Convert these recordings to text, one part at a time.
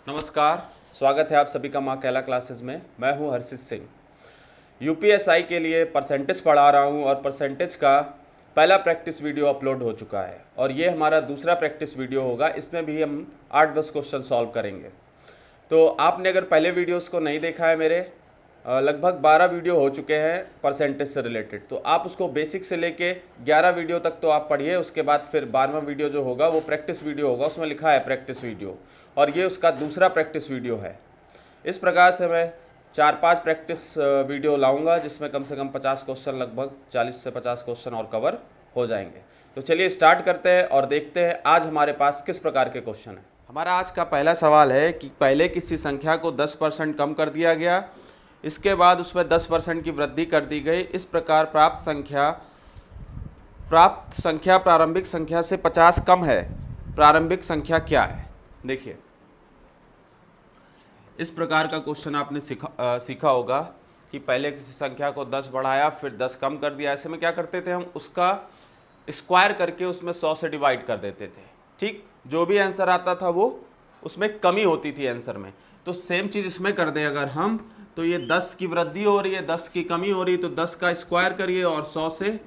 नमस्कार, स्वागत है आप सभी का माँ कैला क्लासेस में। मैं हूँ हर्षित सिंह। यूपीएसआई के लिए परसेंटेज पढ़ा रहा हूँ और परसेंटेज का पहला प्रैक्टिस वीडियो अपलोड हो चुका है और ये हमारा दूसरा प्रैक्टिस वीडियो होगा। इसमें भी हम 8-10 क्वेश्चन सॉल्व करेंगे। तो आपने अगर पहले वीडियोस को नहीं देखा है, मेरे लगभग 12 वीडियो हो चुके हैं परसेंटेज से रिलेटेड, तो आप उसको बेसिक से लेके 11 वीडियो तक तो आप पढ़िए। उसके बाद फिर 12वां वीडियो जो होगा वो प्रैक्टिस वीडियो होगा, उसमें लिखा है प्रैक्टिस वीडियो, और ये उसका दूसरा प्रैक्टिस वीडियो है। इस प्रकार से मैं 4-5 प्रैक्टिस वीडियो लाऊंगा जिसमें कम से कम 50 क्वेश्चन, लगभग 40 से 50 क्वेश्चन और कवर हो जाएंगे। तो चलिए स्टार्ट करते हैं और देखते हैं आज हमारे पास किस प्रकार के क्वेश्चन हैं। हमारा आज का पहला सवाल है कि पहले किसी संख्या को 10% कम कर दिया गया, इसके बाद उसमें 10% की वृद्धि कर दी गई। इस प्रकार प्राप्त संख्या प्रारंभिक संख्या से 50 कम है। प्रारंभिक संख्या क्या है? देखिए, इस प्रकार का क्वेश्चन आपने सीखा होगा कि पहले किसी संख्या को 10 बढ़ाया, फिर 10 कम कर दिया। ऐसे में क्या करते थे, हम उसका स्क्वायर करके उसमें 100 से डिवाइड कर देते थे। ठीक, जो भी आंसर आता था वो उसमें कमी होती थी आंसर में। तो सेम चीज़ इसमें कर दें अगर हम, तो ये 10 की वृद्धि हो रही है, 10 की कमी हो रही है, तो 10 का स्क्वायर करिए और 100 से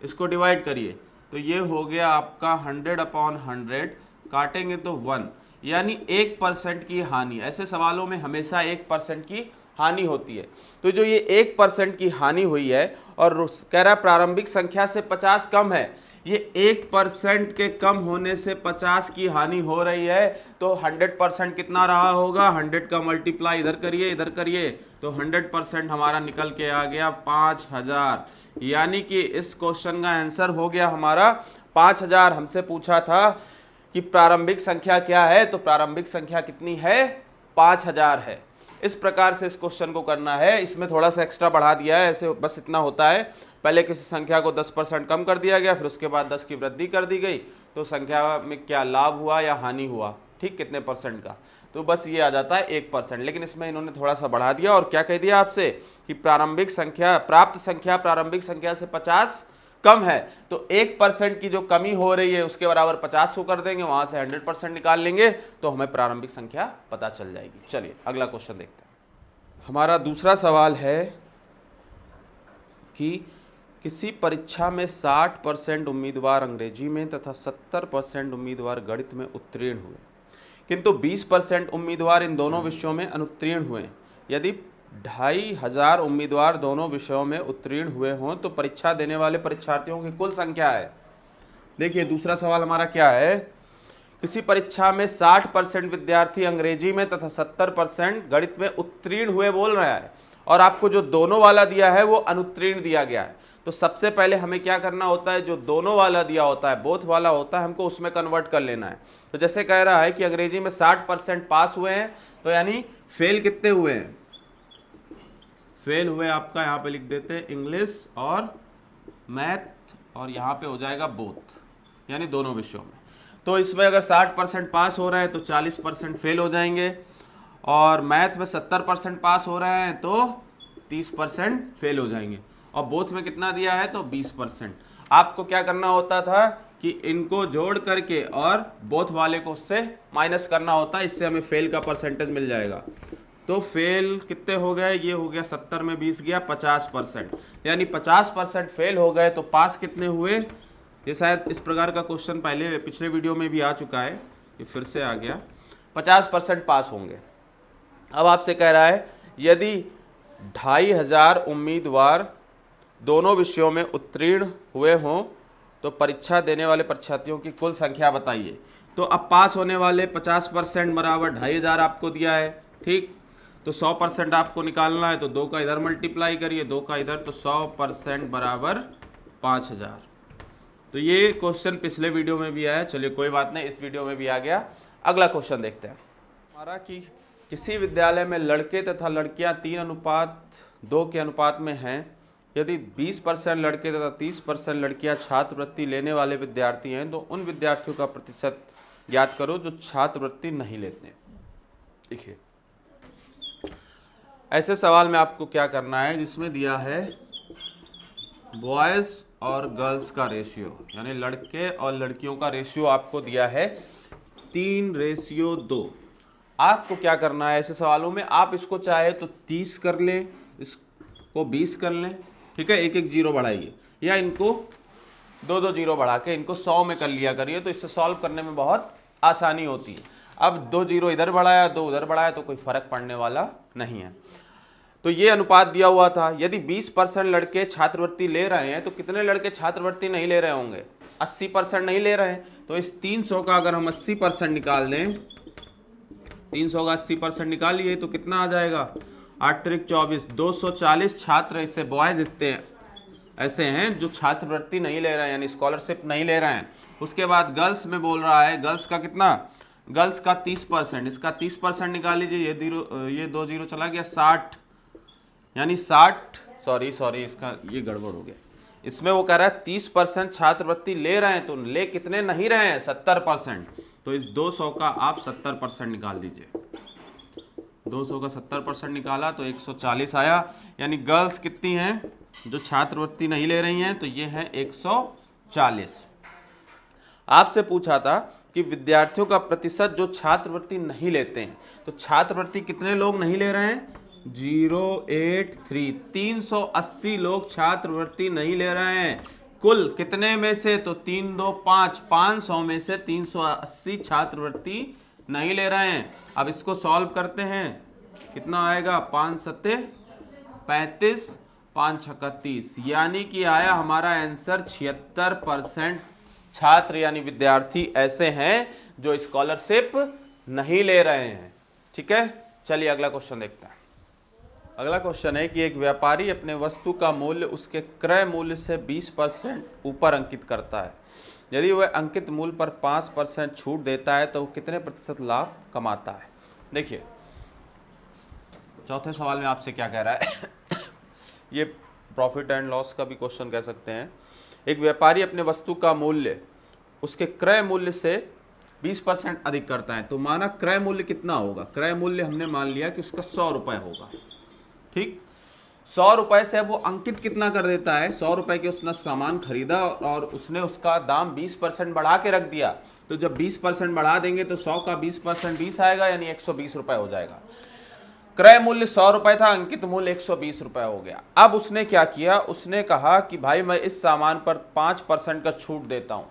इसको डिवाइड करिए, तो ये हो गया आपका 100/100। काटेंगे तो 1, यानी 1% की हानि। ऐसे सवालों में हमेशा 1% की हानि होती है। तो जो ये 1% की हानि हुई है और कह रहा है प्रारंभिक संख्या से 50 कम है, ये 1% के कम होने से 50 की हानि हो रही है, तो 100% कितना रहा होगा? 100 का मल्टीप्लाई इधर करिए, इधर करिए, तो 100% हमारा निकल के आ गया 5000। यानी कि इस क्वेश्चन का आंसर हो गया हमारा 5000। हमसे पूछा था कि प्रारंभिक संख्या क्या है, तो प्रारंभिक संख्या कितनी है? 5000 है। इस प्रकार से इस क्वेश्चन को करना है। इसमें थोड़ा सा एक्स्ट्रा बढ़ा दिया है, ऐसे बस इतना होता है। पहले किसी संख्या को 10% कम कर दिया गया, फिर उसके बाद 10 की वृद्धि कर दी गई, तो संख्या में क्या लाभ हुआ या हानि हुआ, ठीक, कितने परसेंट का, तो बस ये आ जाता है 1%। लेकिन इसमें इन्होंने थोड़ा सा बढ़ा दिया और क्या कह दिया आपसे कि प्राप्त संख्या प्रारंभिक संख्या से 50 कम है, तो 1% की जो कमी हो रही है उसके बराबर 50 को कर देंगे, वहां से 100% निकाल लेंगे, तो हमें प्रारंभिक संख्या पता चल जाएगी। चलिए अगला क्वेश्चन देखते हैं। हमारा दूसरा सवाल है कि किसी परीक्षा में 60% उम्मीदवार अंग्रेजी में तथा 70% उम्मीदवार गणित में उत्तीर्ण हुए, किंतु 20% उम्मीदवार इन दोनों विषयों में अनुत्तीर्ण हुए। यदि 2500 उम्मीदवार दोनों विषयों में उत्तीर्ण हुए हों तो परीक्षा देने वाले परीक्षार्थियों की कुल संख्या है। देखिए, दूसरा सवाल हमारा क्या है, किसी परीक्षा में 60% विद्यार्थी अंग्रेजी में तथा 70% गणित में उत्तीर्ण हुए बोल रहा है, और आपको जो दोनों वाला दिया है वो अनुत्तीर्ण दिया गया है। तो सबसे पहले हमें क्या करना होता है, जो दोनों वाला दिया होता है, बोथ वाला होता है, हमको उसमें कन्वर्ट कर लेना है। तो जैसे कह रहा है कि अंग्रेजी में 60% पास हुए हैं, तो यानी फेल कितने हुए हैं? फेल हुए आपका यहाँ पे लिख देते हैं इंग्लिश और मैथ, और यहाँ पे हो जाएगा बोथ, यानी दोनों विषयों में। तो इसमें अगर 60% पास हो रहे हैं तो 40% फेल हो जाएंगे, और मैथ में 70% पास हो रहे हैं तो 30% फेल हो जाएंगे, और बोथ में कितना दिया है तो 20%। आपको क्या करना होता था कि इनको जोड़ करके और बोथ वाले को उससे माइनस करना होता है, इससे हमें फेल का परसेंटेज मिल जाएगा। तो फेल कितने हो गए, ये हो गया 70 में 20 गया 50%, यानी 50% फेल हो गए, तो पास कितने हुए? ये शायद इस प्रकार का क्वेश्चन पहले पिछले वीडियो में भी आ चुका है, ये फिर से आ गया। 50% पास होंगे। अब आपसे कह रहा है यदि 2500 उम्मीदवार दोनों विषयों में उत्तीर्ण हुए हों तो परीक्षा देने वाले परीक्षार्थियों की कुल संख्या बताइए। तो अब पास होने वाले 50% बराबर 2500 आपको दिया है, ठीक, तो 100% आपको निकालना है, तो 2 का इधर मल्टीप्लाई करिए, 2 का इधर, तो 100% बराबर 5000। तो ये क्वेश्चन पिछले वीडियो में भी आया, चलिए कोई बात नहीं, इस वीडियो में भी आ गया। अगला क्वेश्चन देखते हैं हमारा कि किसी विद्यालय में लड़के तथा लड़कियां 3:2 के अनुपात में हैं। यदि 20% लड़के तथा 30% लड़कियां छात्रवृत्ति लेने वाले विद्यार्थी हैं, तो उन विद्यार्थियों का प्रतिशत ज्ञात करो जो छात्रवृत्ति नहीं लेते। देखिए, ऐसे सवाल में आपको क्या करना है, जिसमें दिया है बॉयज़ और गर्ल्स का रेशियो, यानी लड़के और लड़कियों का रेशियो आपको दिया है 3:2। आपको क्या करना है ऐसे सवालों में, आप इसको चाहे तो 30 कर लें, इसको 20 कर लें, ठीक है, एक एक जीरो बढ़ाइए, या इनको दो दो जीरो बढ़ा के इनको 100 में कर लिया करिए, तो इससे सॉल्व करने में बहुत आसानी होती है। अब 2 जीरो इधर बढ़ाया 2 उधर बढ़ाया तो कोई फर्क पड़ने वाला नहीं है। तो ये अनुपात दिया हुआ था। यदि 20% लड़के छात्रवृत्ति ले रहे हैं तो कितने लड़के छात्रवृत्ति नहीं ले रहे होंगे? 80% नहीं ले रहे हैं। तो इस 300 का अगर हम 80% निकाल दें, 300 का 80% निकालिए तो कितना आ जाएगा? 8 त्रिक 24, 240 छात्र इससे बॉयज इतने ऐसे हैं जो छात्रवृत्ति नहीं ले रहे हैं, यानी स्कॉलरशिप नहीं ले रहे हैं। उसके बाद गर्ल्स में बोल रहा है, गर्ल्स का कितना? गर्ल्स का 30%, इसका 30% निकाल लीजिए, ये 2 जीरो चला गया, 60, यानी 60, सॉरी इसका ये गड़बड़ हो गया। इसमें वो कह रहा है 30% छात्रवृत्ति ले रहे हैं, तो ले कितने नहीं रहे हैं? 70%। तो इस 200 का आप 70% निकाल दीजिए। 200 का 70% निकाला तो 140 आया, यानी गर्ल्स कितनी हैं जो छात्रवृत्ति नहीं ले रही हैं? तो ये है 140। आपसे पूछा था कि विद्यार्थियों का प्रतिशत जो छात्रवृत्ति नहीं लेते हैं, तो छात्रवृत्ति कितने लोग नहीं ले रहे हैं? 083, 380 लोग छात्रवृत्ति नहीं ले रहे हैं। कुल कितने में से? तो 3 2 5, 500 में से 380 छात्रवृत्ति नहीं ले रहे हैं। अब इसको सॉल्व करते हैं, कितना आएगा? 5 सत्ते 35, 5 छक्का 30, यानी कि आया हमारा आंसर 76% छात्र यानी विद्यार्थी ऐसे हैं जो स्कॉलरशिप नहीं ले रहे हैं। ठीक है, चलिए अगला क्वेश्चन देखते हैं। अगला क्वेश्चन है कि एक व्यापारी अपने वस्तु का मूल्य उसके क्रय मूल्य से 20% ऊपर अंकित करता है। यदि वह अंकित मूल्य पर 5% छूट देता है तो कितने प्रतिशत लाभ कमाता है? देखिए, चौथे सवाल में आपसे क्या कह रहा है ये प्रॉफिट एंड लॉस का भी क्वेश्चन कह सकते हैं। एक व्यापारी अपने वस्तु का मूल्य उसके क्रय मूल्य से 20% अधिक करता है, तो माना क्रय मूल्य कितना होगा? क्रय मूल्य हमने मान लिया कि उसका 100 रुपये होगा। ठीक, 100 रुपये से वो अंकित कितना कर देता है? 100 रुपये के उसने सामान खरीदा और उसने उसका दाम 20% बढ़ा के रख दिया। तो जब 20% बढ़ा देंगे तो 100 का 20% 20 आएगा, यानी 120 रुपये हो जाएगा। क्रय मूल्य 100 रुपये था, अंकित मूल्य 120 रुपये हो गया। अब उसने क्या किया? उसने कहा कि भाई मैं इस सामान पर 5% का छूट देता हूँ।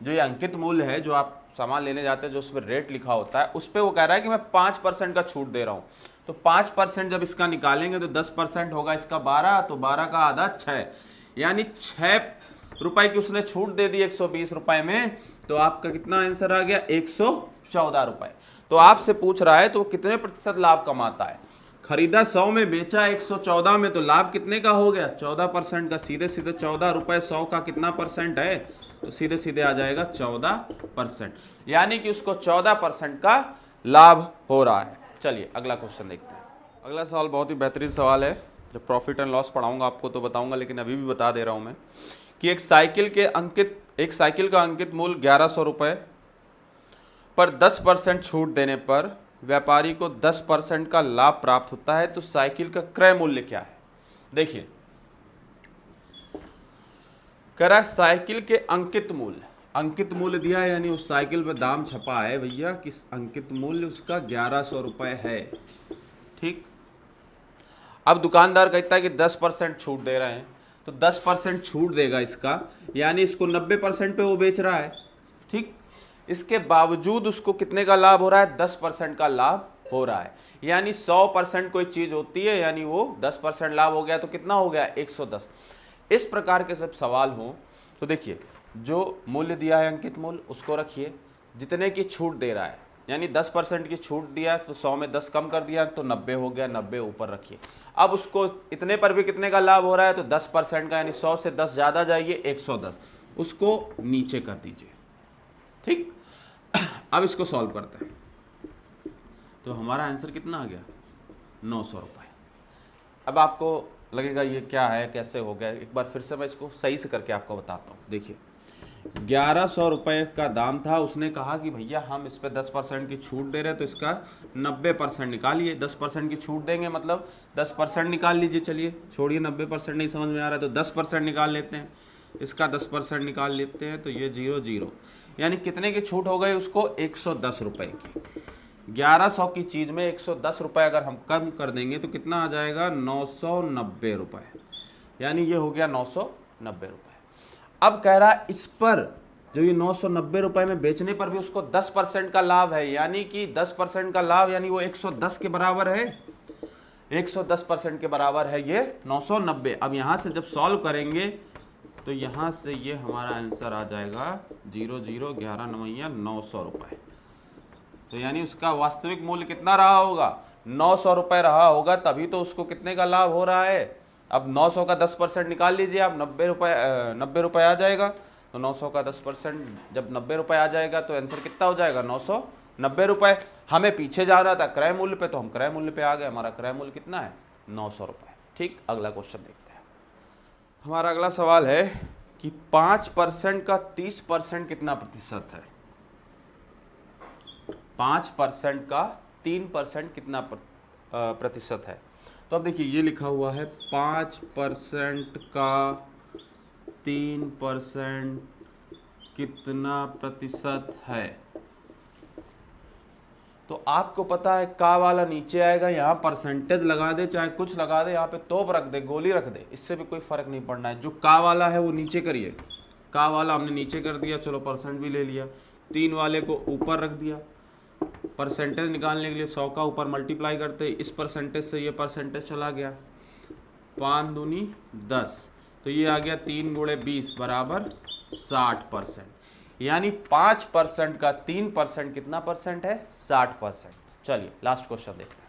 जो ये अंकित मूल्य है, जो आप सामान लेने जाते हैं, जो उस पर रेट लिखा होता है, उस पर वो कह रहा है कि मैं 5% का छूट दे रहा हूँ। तो 5% जब इसका निकालेंगे तो 10% होगा इसका 12, तो 12 का आधा 6, यानी 6 रुपये की उसने छूट दे दी 120 रुपये में। तो आपका कितना आंसर आ गया? 114 रुपये। तो आपसे पूछ रहा है तो कितने प्रतिशत लाभ कमाता है? खरीदा 100 में, बेचा 114 में, तो लाभ कितने का हो गया? 14% का। सीधे सीधे 14 रुपये 100 का कितना परसेंट है? तो सीधे सीधे आ जाएगा 14%, यानी कि उसको 14% का लाभ हो रहा है। चलिए अगला क्वेश्चन देखते हैं। अगला सवाल बहुत ही बेहतरीन सवाल है। जब प्रॉफिट एंड लॉस पढ़ाऊंगा आपको तो बताऊंगा, लेकिन अभी भी बता दे रहा हूं मैं कि एक साइकिल का अंकित मूल्य 1100 रुपये पर 10% छूट देने पर व्यापारी को 10% का लाभ प्राप्त होता है। तो साइकिल का क्रय मूल्य क्या है? देखिए, कह रहा है साइकिल के अंकित मूल्य दिया है, यानी उस साइकिल पे दाम छपा है भैया कि अंकित मूल्य उसका 1100 रुपये है। ठीक, अब दुकानदार कहता है कि 10% छूट दे रहे हैं, तो 10% छूट देगा इसका, यानी इसको 90% पे वो बेच रहा है। ठीक, इसके बावजूद उसको कितने का लाभ हो रहा है? 10% का लाभ हो रहा है। यानी 100% कोई चीज होती है, यानी वो 10% लाभ हो गया, तो कितना हो गया? 110। इस प्रकार के सब सवाल हो तो देखिए, जो मूल्य दिया है अंकित मूल्य उसको रखिए, जितने की छूट दे रहा है, यानी 10% की छूट दिया तो 100 में 10 कम कर दिया तो 90 हो गया, 90 ऊपर रखिए। अब उसको इतने पर भी कितने का लाभ हो रहा है? तो 10% का, यानी 100 से 10 ज़्यादा जाइए, 110, उसको नीचे कर दीजिए। ठीक, अब इसको सॉल्व करते हैं तो हमारा आंसर कितना आ गया? 900 रुपये। अब आपको लगेगा ये क्या है, कैसे हो गया? एक बार फिर से मैं इसको सही से करके आपको बताता हूँ। देखिए, 1100 रुपये का दाम था, उसने कहा कि भैया हम इस पर 10% की छूट दे रहे हैं, तो इसका 90% निकालिए। 10% की छूट देंगे मतलब 10% निकाल लीजिए। चलिए छोड़िए, 90% नहीं समझ में आ रहा है तो 10% निकाल लेते हैं। इसका 10% निकाल लेते हैं तो ये 0 0, यानी कितने की छूट हो गई उसको? 110 रुपये की। 1100 की चीज़ में 110 रुपये अगर हम कम कर देंगे तो कितना आ जाएगा, 990 रुपये, यानी ये हो गया 990 रुपये। अब कह रहा है इस पर जो ये 990 रुपये में बेचने पर भी उसको 10% का लाभ है, यानी कि 10% का लाभ, यानी वो 110 के बराबर है, 110% के बराबर है ये 990। अब यहाँ से जब सॉल्व करेंगे तो यहाँ से ये हमारा आंसर आ जाएगा 0 0 11 9 900 रुपये। तो यानी उसका वास्तविक मूल्य कितना रहा होगा, 900 रुपये रहा होगा, तभी तो उसको कितने का लाभ हो रहा है। अब 900 का 10% निकाल लीजिए आप, 90 रुपये आ जाएगा। तो 900 का 10% जब 90 रुपये आ जाएगा तो आंसर कितना हो जाएगा, 990 रुपये। हमें पीछे जाना था क्रय मूल्य पे, तो हम क्रय मूल्य पे आ गए। हमारा क्रय मूल्य कितना है, 900 रुपये। ठीक, अगला क्वेश्चन देखते हैं। हमारा अगला सवाल है कि 5% का 30% कितना प्रतिशत है। 5% का 3% कितना प्रतिशत है। तो अब देखिए ये लिखा हुआ है 5% का 3% कितना प्रतिशत है। तो आपको पता है का वाला नीचे आएगा, यहाँ परसेंटेज लगा दे चाहे कुछ लगा दे, यहाँ पे तोप रख दे, गोली रख दे, इससे भी कोई फर्क नहीं पड़ना है। जो का वाला है वो नीचे करिए, का वाला हमने नीचे कर दिया, चलो परसेंट भी ले लिया। 3 वाले को ऊपर रख दिया। परसेंटेज निकालने के लिए 100 का ऊपर मल्टीप्लाई करते, इस परसेंटेज से ये परसेंटेज चला गया, 5 दूनी 10, तो ये आ गया 3 गुणे 20 बराबर 60%। यानी 5% का 3% कितना परसेंट है, 60%। चलिए लास्ट क्वेश्चन देखते हैं।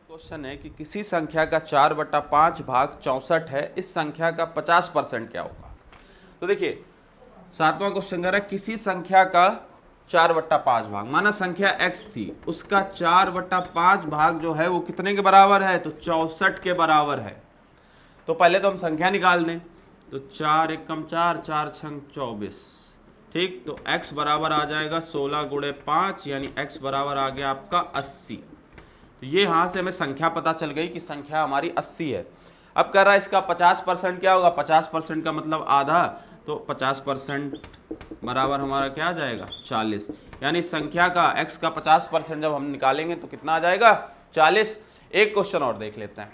क्वेश्चन है कि किसी संख्या का 4/5 भाग 64 है, इस संख्या का 50% क्या होगा। तो देखिए 7वां क्वेश्चन कह रहा है किसी संख्या का 4/5 भाग, माना संख्या x थी, उसका 4/5 भाग जो है वो कितने के बराबर है, तो 64 के बराबर है। तो पहले तो हम संख्या निकाल दें, तो 4 एकम 4, 4 छंग 24। ठीक, तो x बराबर आ जाएगा 16 गुणे 5, यानी x बराबर आ गया आपका 80। तो ये यहाँ से हमें संख्या पता चल गई कि संख्या हमारी 80 है। अब कह रहा है इसका 50% क्या होगा, 50% का मतलब आधा, तो 50% बराबर हमारा क्या आ जाएगा, 40। यानी संख्या का x का 50% जब हम निकालेंगे तो कितना आ जाएगा, 40। एक क्वेश्चन और देख लेते हैं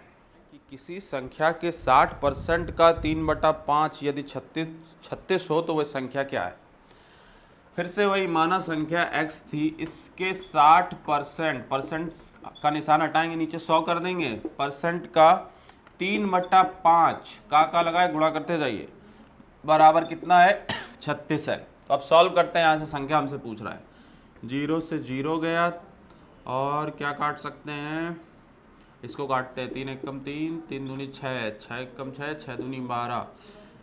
कि किसी संख्या के 60% का 3/5 यदि 36 हो तो वह संख्या क्या है। फिर से वही, माना संख्या x थी, इसके 60% का निशान हटाएंगे, नीचे 100 कर देंगे, परसेंट का 3/5 का लगाए, गुणा करते जाइए, बराबर कितना है, 36 है। तो अब सॉल्व करते हैं, यहाँ से संख्या हमसे पूछ रहा है, 0 से 0 गया, और क्या काट सकते हैं, इसको काटते हैं, 3 एकम 3, 3 दूनी 6, 6 एकम 6, 6 दूनी 12।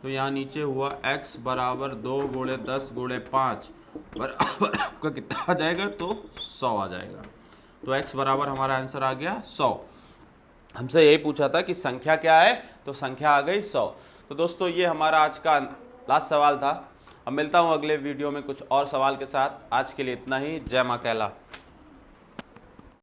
तो यहाँ नीचे हुआ x बराबर 2 गुणे 10 गुणे 5 बराबर आपका कितना आ जाएगा, तो 100 आ जाएगा। तो x बराबर हमारा आंसर आ गया 100। हमसे यही पूछा था कि संख्या क्या है, तो संख्या आ गई 100। तो दोस्तों ये हमारा आज का लास्ट सवाल था। अब मिलता हूँ अगले वीडियो में कुछ और सवाल के साथ। आज के लिए इतना ही। जय मां कैला।